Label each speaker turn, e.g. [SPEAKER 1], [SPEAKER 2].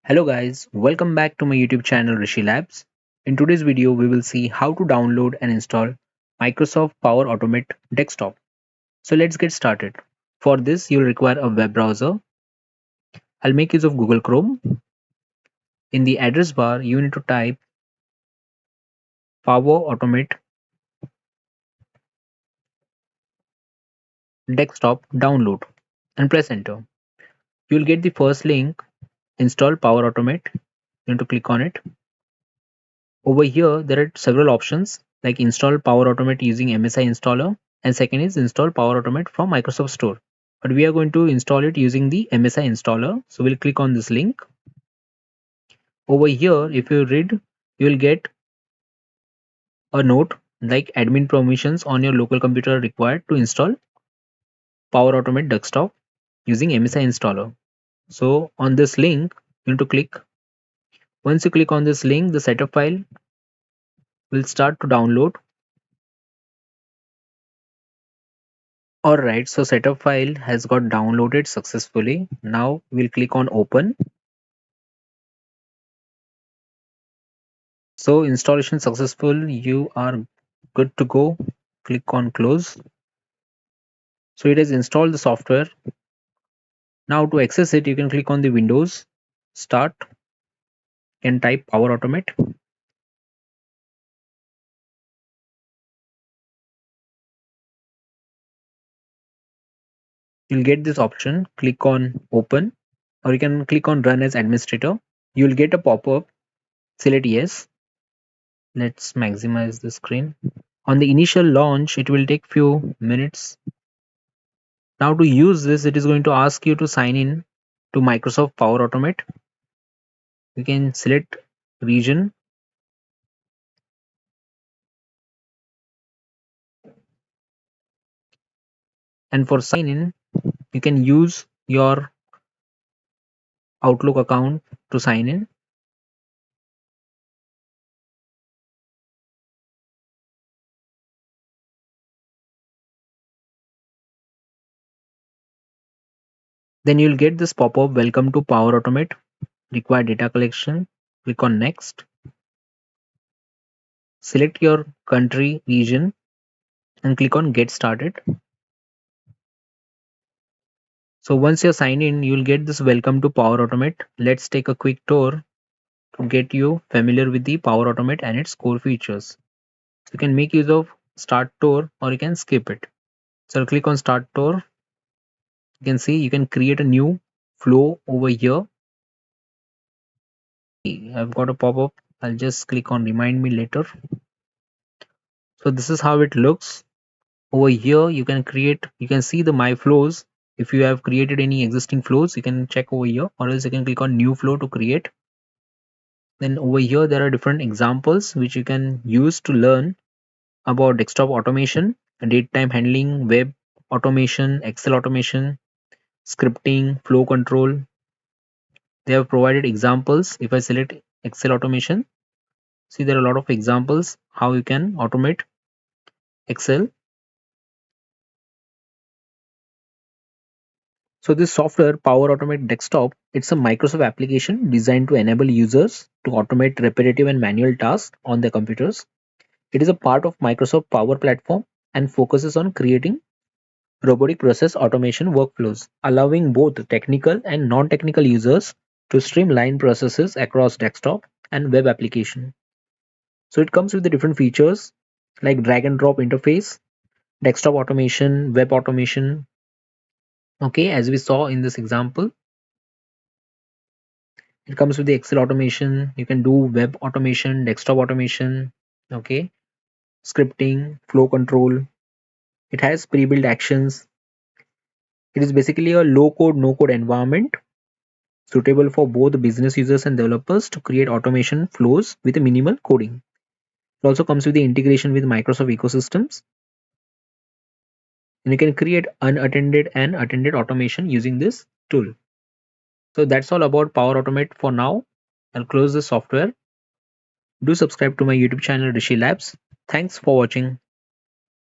[SPEAKER 1] Hello guys, welcome back to my YouTube channel Rishi Labs. In today's video, we will see how to download and install Microsoft Power Automate Desktop. So let's get started. For this, you'll require a web browser. I'll make use of Google Chrome. In the address bar, you need to type Power Automate Desktop Download and press enter. You'll get the first link, Install Power Automate. You need to click on it. Over here, there are several options like install Power Automate using MSI installer, and second is install Power Automate from Microsoft Store. But we are going to install it using the MSI installer. So we'll click on this link. Over here, if you read, you will get a note like admin permissions on your local computer are required to install Power Automate Desktop using MSI installer. So on this link, you need to click. Once you click on this link, the setup file will start to download. Alright, so setup file has got downloaded successfully. Now we'll click on open. So installation successful, you are good to go. Click on close. So it has installed the software. Now to access it, you can click on the Windows, start, and type Power Automate. You'll get this option, click on open, or you can click on run as administrator. You'll get a pop-up, select yes. Let's maximize the screen. On the initial launch, it will take few minutes. Now to use this, it is going to ask you to sign in to Microsoft Power Automate. You can select region. And for sign in, you can use your Outlook account to sign in. Then you'll get this pop-up, welcome to Power Automate, require data collection. Click on next. Select your country region and click on get started. So once you're signed in, you'll get this welcome to Power Automate. Let's take a quick tour to get you familiar with the Power Automate and its core features. So you can make use of start tour or you can skip it. So I'll click on start tour. You can see you can create a new flow over here. I've got a pop-up. I'll just click on remind me later. So this is how it looks. Over here you can see the my flows. If you have created any existing flows, you can check over here, or else you can click on new flow to create. Then over here there are different examples which you can use to learn about desktop automation, date time handling, web automation, Excel automation, scripting, flow control. They have provided examples. If I select Excel automation, see there are a lot of examples how you can automate Excel. So this software, Power Automate Desktop, it's a Microsoft application designed to enable users to automate repetitive and manual tasks on their computers. It is a part of Microsoft Power Platform and focuses on creating robotic process automation workflows, allowing both technical and non-technical users to streamline processes across desktop and web application. So it comes with the different features like drag and drop interface, desktop automation, web automation. Okay, as we saw in this example, it comes with the Excel automation. You can do web automation, desktop automation, okay, scripting, flow control. It has pre-built actions. It is basically a low code, no code environment suitable for both business users and developers to create automation flows with a minimal coding. It also comes with the integration with Microsoft ecosystems. And you can create unattended and attended automation using this tool. So that's all about Power Automate for now. I'll close the software. Do subscribe to my YouTube channel Rishi Labs. Thanks for watching.